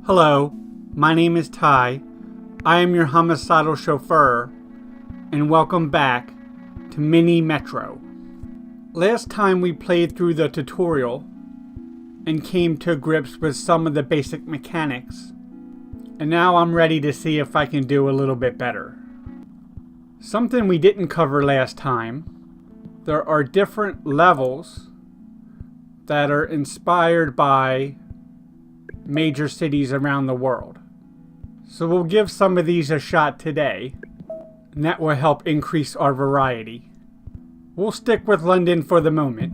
Hello, my name is Ty. I am your homicidal chauffeur, and welcome back to Mini Metro. Last time we played through the tutorial and came to grips with some of the basic mechanics, and now I'm ready to see if I can do a little bit better. Something we didn't cover last time, there are different levels that are inspired by major cities around the world. So we'll give some of these a shot today, and that will help increase our variety. We'll stick with London for the moment.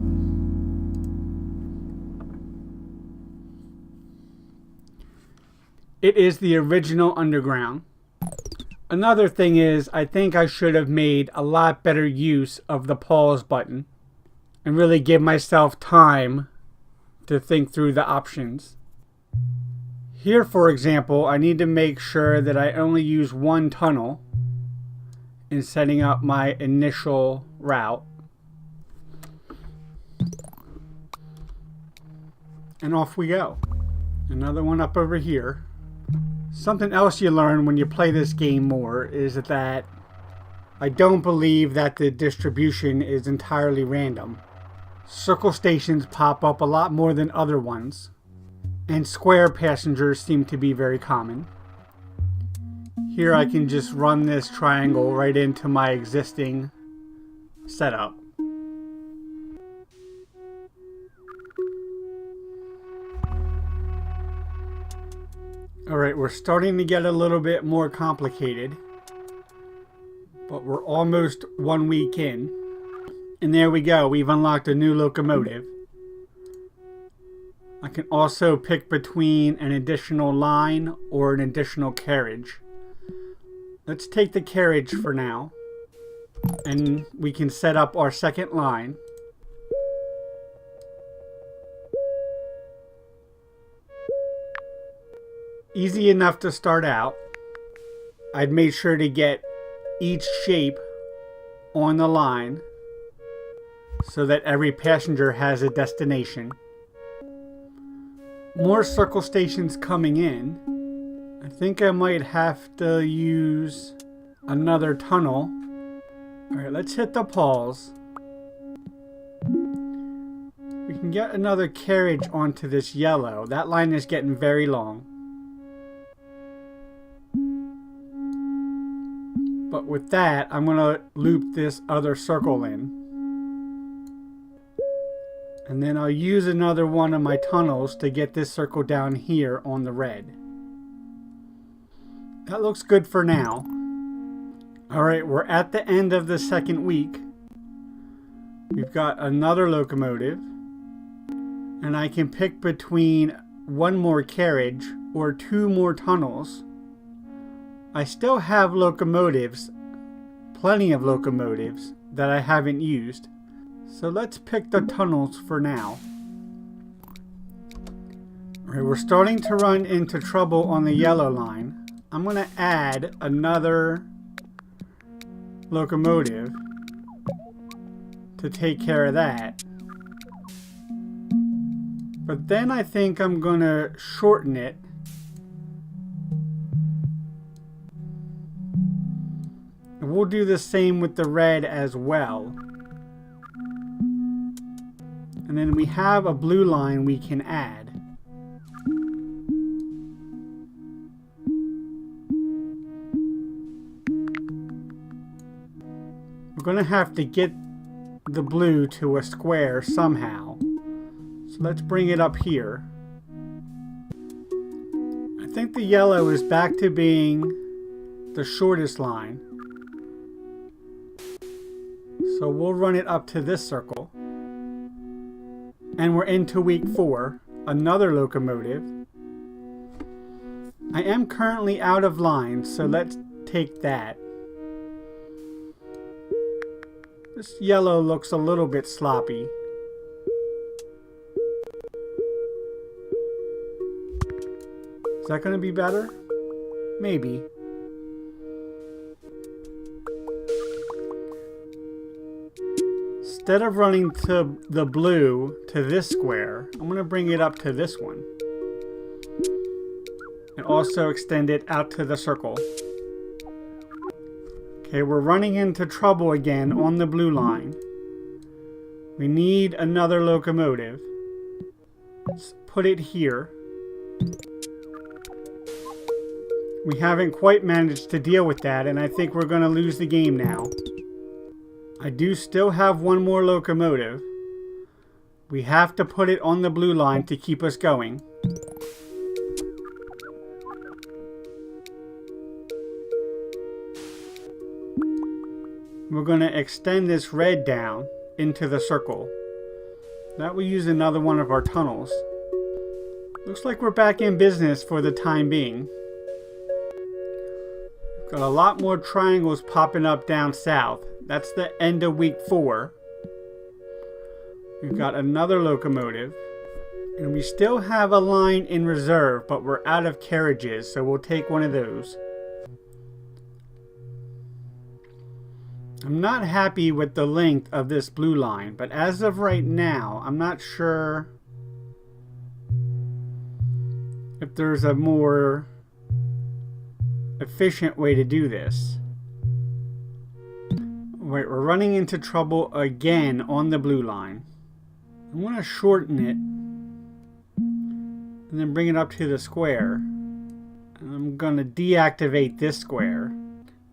It is the original Underground. Another thing is, I think I should have made a lot better use of the pause button and really give myself time to think through the options. Here, for example, I need to make sure that I only use one tunnel in setting up my initial route. And off we go. Another one up over here. Something else you learn when you play this game more is that I don't believe that the distribution is entirely random. Circle stations pop up a lot more than other ones, and square passengers seem to be very common. Here I can just run this triangle right into my existing setup. Alright, we're starting to get a little bit more complicated, but we're almost 1 week in. And there we go, we've unlocked a new locomotive. I can also pick between an additional line or an additional carriage. Let's take the carriage for now, and we can set up our second line. Easy enough to start out. I'd made sure to get each shape on the line so that every passenger has a destination. More circle stations coming in. I think I might have to use another tunnel. Alright, let's hit the pause. We can get another carriage onto this yellow. That line is getting very long. But with that, I'm going to loop this other circle in. And then I'll use another one of my tunnels to get this circle down here on the red. That looks good for now. Alright, we're at the end of the second week. We've got another locomotive. And I can pick between one more carriage or two more tunnels. I still have locomotives, plenty of locomotives, that I haven't used. So let's pick the tunnels for now. Alright, we're starting to run into trouble on the yellow line. I'm going to add another locomotive to take care of that. But then I think I'm going to shorten it. And we'll do the same with the red as well. And then we have a blue line we can add. We're going to have to get the blue to a square somehow. So let's bring it up here. I think the yellow is back to being the shortest line. So we'll run it up to this circle. And we're into week 4. Another locomotive. I am currently out of line, so let's take that. This yellow looks a little bit sloppy. Is that going to be better? Maybe. Instead of running to the blue to this square, I'm going to bring it up to this one. and also extend it out to the circle. Okay, we're running into trouble again on the blue line. We need another locomotive. Let's put it here. We haven't quite managed to deal with that, and I think we're going to lose the game now. I do still have one more locomotive. We have to put it on the blue line to keep us going. We're going to extend this red down into the circle. That will use another one of our tunnels. Looks like we're back in business for the time being. Got a lot more triangles popping up down south. That's the end of week 4. We've got another locomotive. And we still have a line in reserve, but we're out of carriages, so we'll take one of those. I'm not happy with the length of this blue line, but as of right now, I'm not sure if there's a more efficient way to do this. Wait, we're running into trouble again on the blue line. I'm going to shorten it and then bring it up to the square. And I'm going to deactivate this square.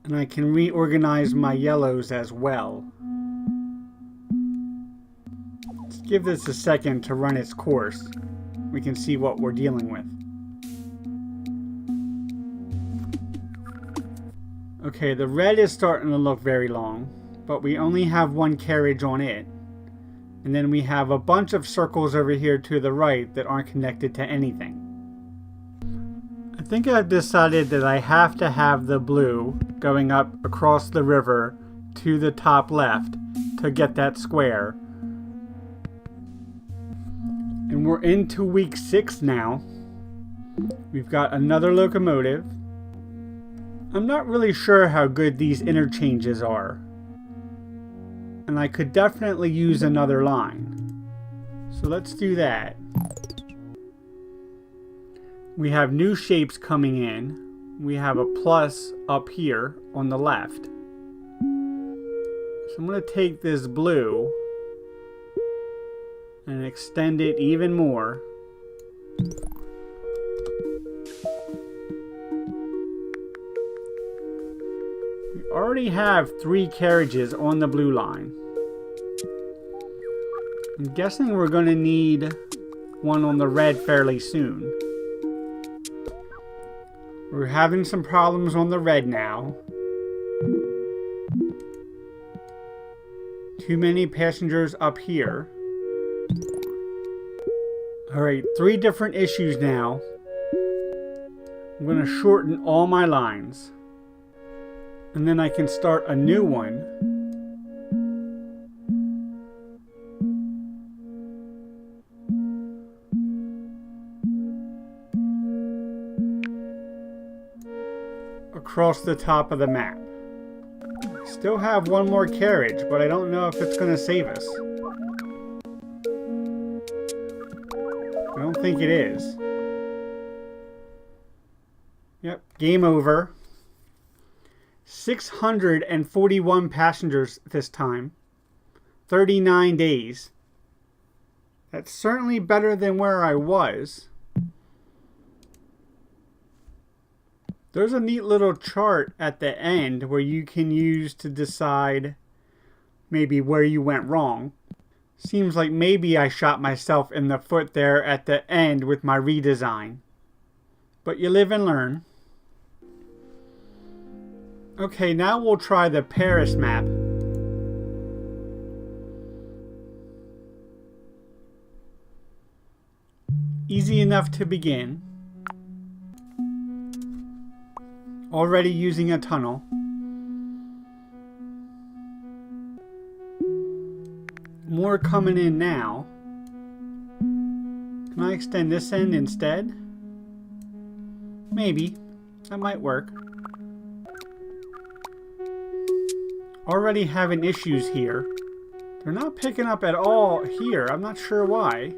And I can reorganize my yellows as well. Let's give this a second to run its course. We can see what we're dealing with. Okay, the red is starting to look very long, but we only have one carriage on it. And then we have a bunch of circles over here to the right that aren't connected to anything. I think I've decided that I have to have the blue going up across the river to the top left to get that square. And we're into week 6 now. We've got another locomotive. I'm not really sure how good these interchanges are. And I could definitely use another line. So let's do that. We have new shapes coming in. We have a plus up here on the left. So I'm going to take this blue and extend it even more. We already have 3 carriages on the blue line. I'm guessing we're going to need one on the red fairly soon. We're having some problems on the red now. Too many passengers up here. Alright, 3 different issues now. I'm going to shorten all my lines. And then I can start a new one. Across the top of the map. Still have one more carriage, but I don't know if it's going to save us. I don't think it is. Yep, game over. 641 passengers this time. 39 days. That's certainly better than where I was. There's a neat little chart at the end where you can use to decide maybe where you went wrong. Seems like maybe I shot myself in the foot there at the end with my redesign. But you live and learn. Okay, now we'll try the Paris map. Easy enough to begin. Already using a tunnel. More coming in now. Can I extend this end instead? Maybe. That might work. Already having issues here. They're not picking up at all here. I'm not sure why.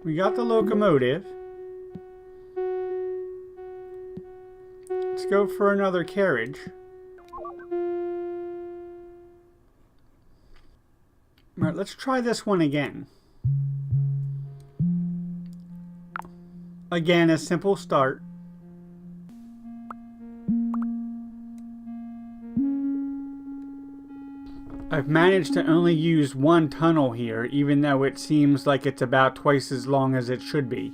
We got the locomotive. Let's go for another carriage. Alright, let's try this one again. Again, a simple start. I've managed to only use one tunnel here, even though it seems like it's about twice as long as it should be.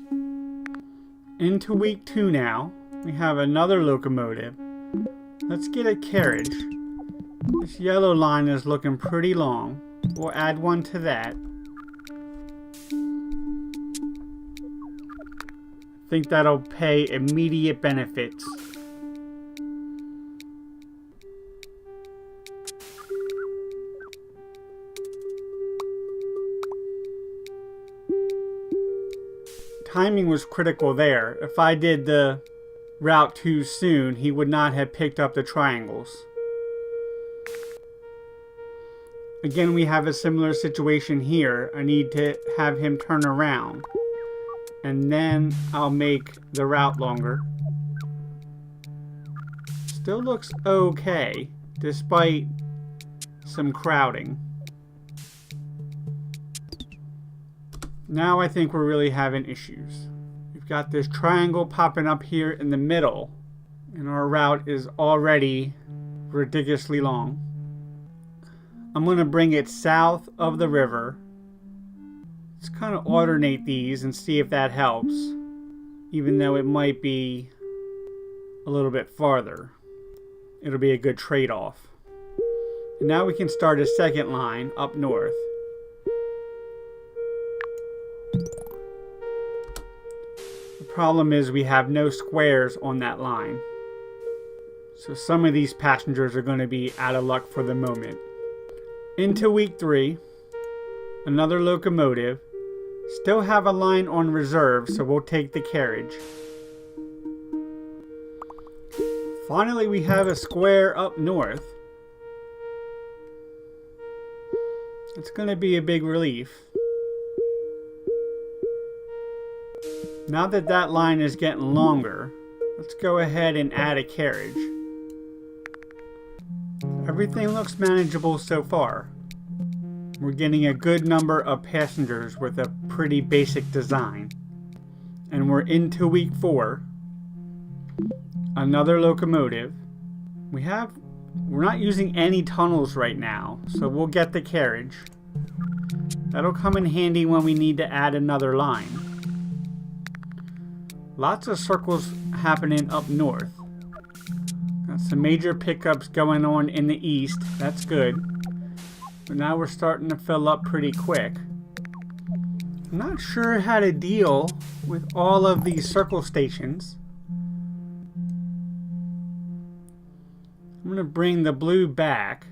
Into week 2 now. We have another locomotive. Let's get a carriage. This yellow line is looking pretty long. We'll add one to that. I think that'll pay immediate benefits. Timing was critical there. If I did the route too soon, he would not have picked up the triangles. Again, we have a similar situation here. I need to have him turn around, and then I'll make the route longer. Still looks okay, despite some crowding. Now I think we're really having issues. We've got this triangle popping up here in the middle, and our route is already ridiculously long. I'm going to bring it south of the river. Let's kind of alternate these and see if that helps, even though it might be a little bit farther. It'll be a good trade-off. And now we can start a second line up north. The problem is we have no squares on that line. So some of these passengers are going to be out of luck for the moment. Into week 3, another locomotive. Still have a line on reserve, so we'll take the carriage. Finally, we have a square up north. It's going to be a big relief. Now that that line is getting longer, let's go ahead and add a carriage. Everything looks manageable so far. We're getting a good number of passengers with a pretty basic design. And we're into week 4. Another locomotive. We're not using any tunnels right now, so we'll get the carriage. That'll come in handy when we need to add another line. Lots of circles happening up north. Got some major pickups going on in the east. That's good. But now we're starting to fill up pretty quick. I'm not sure how to deal with all of these circle stations. I'm going to bring the blue back.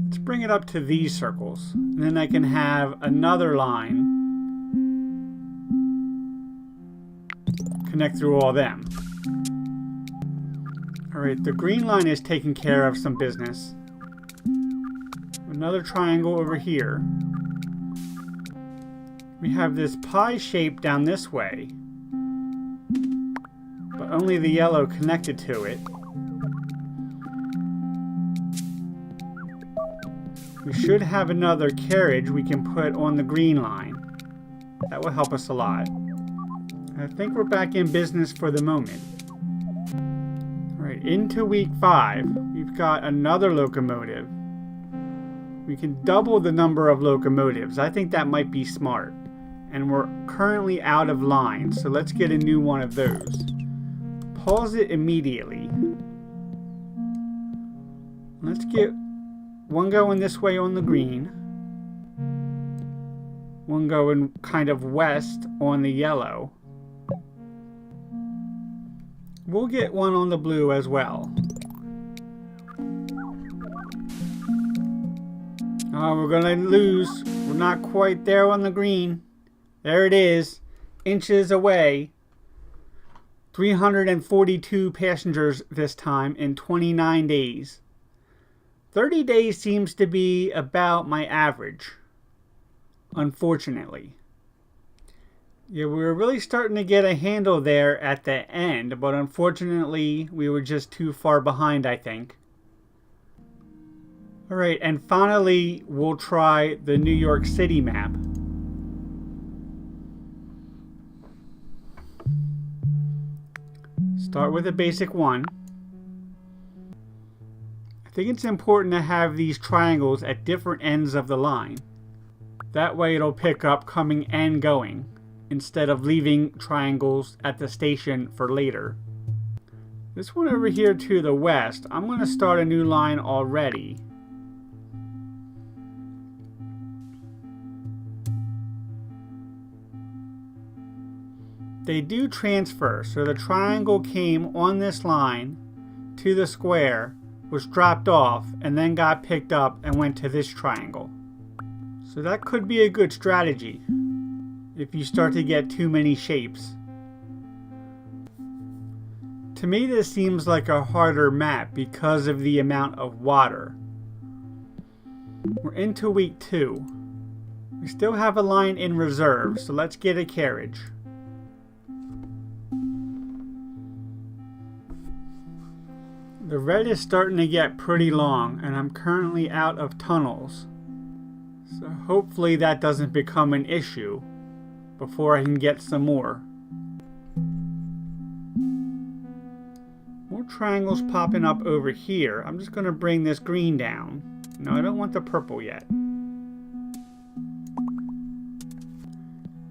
Let's bring it up to these circles. And then I can have another line connect through all them. Alright, the green line is taking care of some business. Another triangle over here. We have this pie shape down this way, but only the yellow connected to it. We should have another carriage we can put on the green line. That will help us a lot. I think we're back in business for the moment. Alright, into week 5, we've got another locomotive. We can double the number of locomotives. I think that might be smart. And we're currently out of line, so let's get a new one of those. Pause it immediately. Let's get one going this way on the green. One going kind of west on the yellow. We'll get one on the blue as well. Oh, we're gonna lose. We're not quite there on the green. There it is. Inches away. 342 passengers this time in 29 days. 30 days seems to be about my average, unfortunately. Yeah, we were really starting to get a handle there at the end, but unfortunately we were just too far behind, I think. Alright, and finally we'll try the New York City map. Start with a basic one. I think it's important to have these triangles at different ends of the line. That way it'll pick up coming and going, instead of leaving triangles at the station for later. This one over here to the west, I'm going to start a new line already. They do transfer, so the triangle came on this line to the square, was dropped off, and then got picked up and went to this triangle. So that could be a good strategy if you start to get too many shapes. To me, this seems like a harder map because of the amount of water. We're into week 2. We still have a line in reserve, so let's get a carriage. The red is starting to get pretty long, and I'm currently out of tunnels. So hopefully that doesn't become an issue before I can get some more. More triangles popping up over here. I'm just going to bring this green down. No, I don't want the purple yet.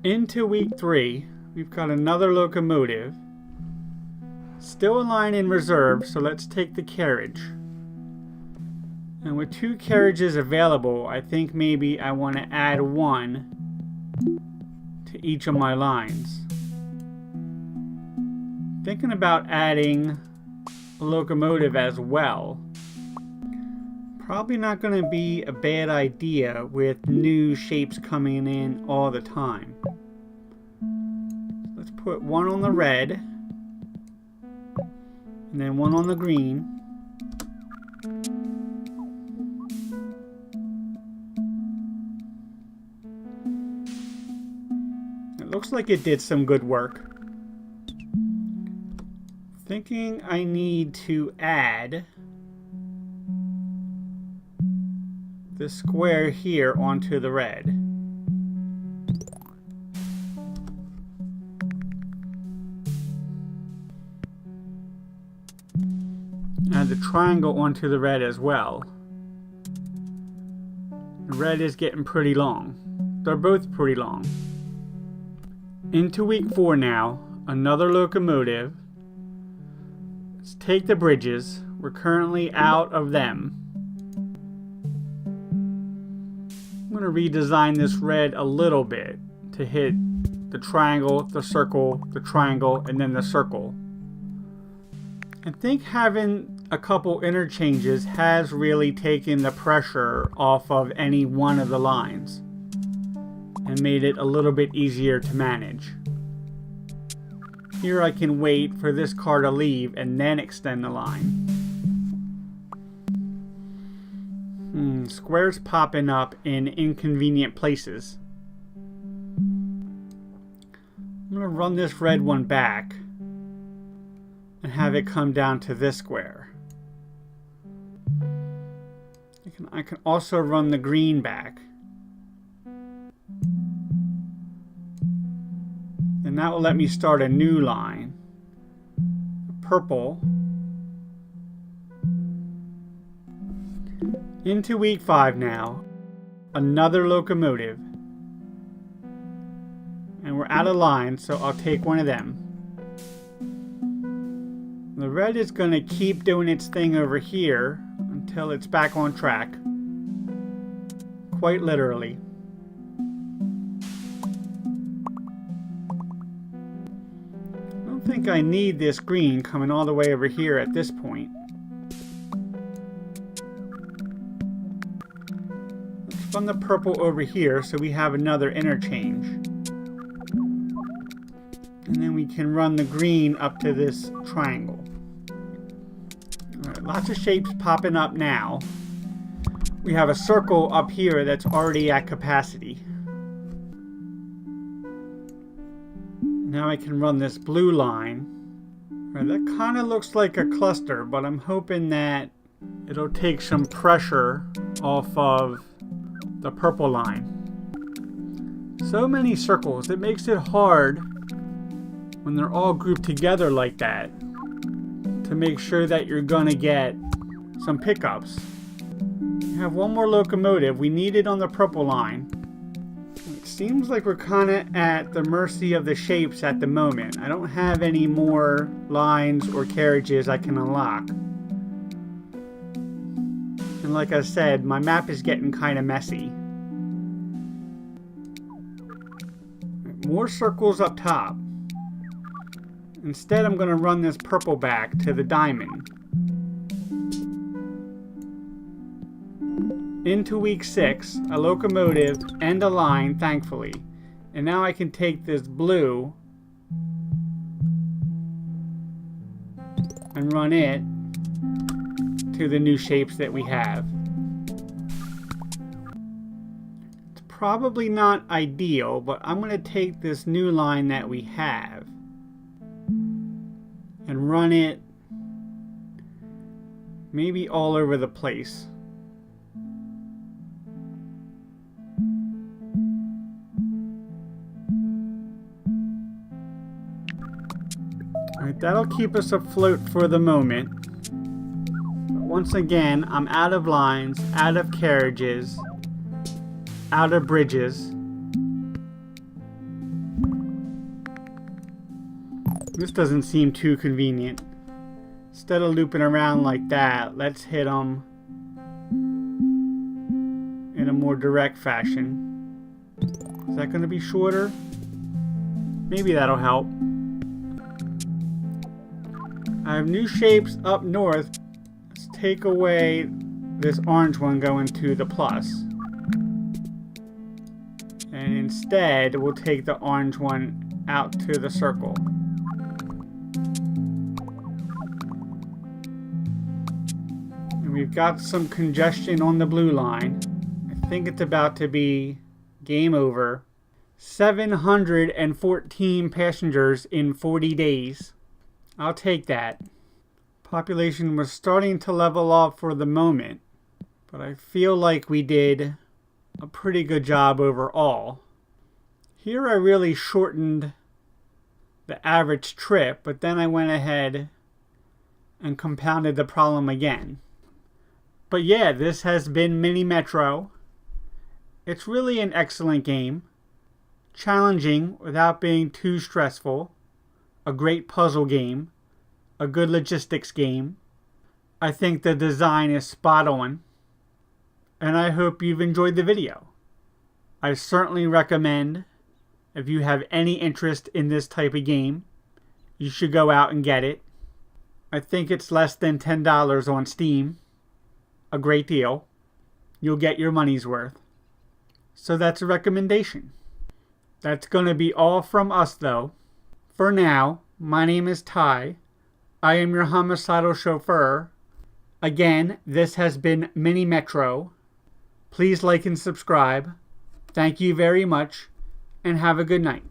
Into week 3, we've got another locomotive. Still a line in reserve, so let's take the carriage. And with 2 carriages available, I think maybe I want to add one to each of my lines. Thinking about adding a locomotive as well. Probably not going to be a bad idea with new shapes coming in all the time. Let's put one on the red. And then one on the green. It looks like it did some good work. Thinking I need to add the square here onto the red. Add the triangle onto the red as well. The red is getting pretty long. They're both pretty long. Into week 4 now, another locomotive. Let's take the bridges. We're currently out of them. I'm going to redesign this red a little bit to hit the triangle, the circle, the triangle, and then the circle. I think having a couple interchanges has really taken the pressure off of any one of the lines and made it a little bit easier to manage. Here I can wait for this car to leave and then extend the line. Squares popping up in inconvenient places. I'm going to run this red one back and have it come down to this square. I can also run the green back. And that will let me start a new line. Purple. Into week 5 now. Another locomotive. And we're out of line, so I'll take one of them. The red is going to keep doing its thing over here until it's back on track. Quite literally. I don't think I need this green coming all the way over here at this point. Let's run the purple over here so we have another interchange. And then we can run the green up to this triangle. Alright, lots of shapes popping up now. We have a circle up here that's already at capacity. Now I can run this blue line. Right, that kind of looks like a cluster, but I'm hoping that it'll take some pressure off of the purple line. So many circles, it makes it hard when they're all grouped together like that to make sure that you're gonna get some pickups. We have one more locomotive. We need it on the purple line. It seems like we're kind of at the mercy of the shapes at the moment. I don't have any more lines or carriages I can unlock. And like I said, my map is getting kind of messy. More circles up top. Instead, I'm going to run this purple back to the diamond. Into week 6, a locomotive and a line, thankfully. And now I can take this blue and run it to the new shapes that we have. It's probably not ideal, but I'm going to take this new line that we have and run it maybe all over the place. Alright, that'll keep us afloat for the moment. But once again, I'm out of lines, out of carriages, out of bridges. This doesn't seem too convenient. Instead of looping around like that, let's hit them in a more direct fashion. Is that going to be shorter? Maybe that'll help. I have new shapes up north. Let's take away this orange one going to the plus. And instead, we'll take the orange one out to the circle. And we've got some congestion on the blue line. I think it's about to be game over. 714 passengers in 40 days. I'll take that. Population was starting to level off for the moment, but I feel like we did a pretty good job overall. Here I really shortened the average trip, but then I went ahead and compounded the problem again. But yeah, this has been Mini Metro. It's really an excellent game. Challenging without being too stressful. A great puzzle game. A good logistics game. I think the design is spot on. And I hope you've enjoyed the video. I certainly recommend, if you have any interest in this type of game, you should go out and get it. I think it's less than $10 on Steam. A great deal. You'll get your money's worth. So that's a recommendation. That's going to be all from us though. For now, my name is Ty. I am your homicidal chauffeur. Again, this has been Mini Metro. Please like and subscribe. Thank you very much, and have a good night.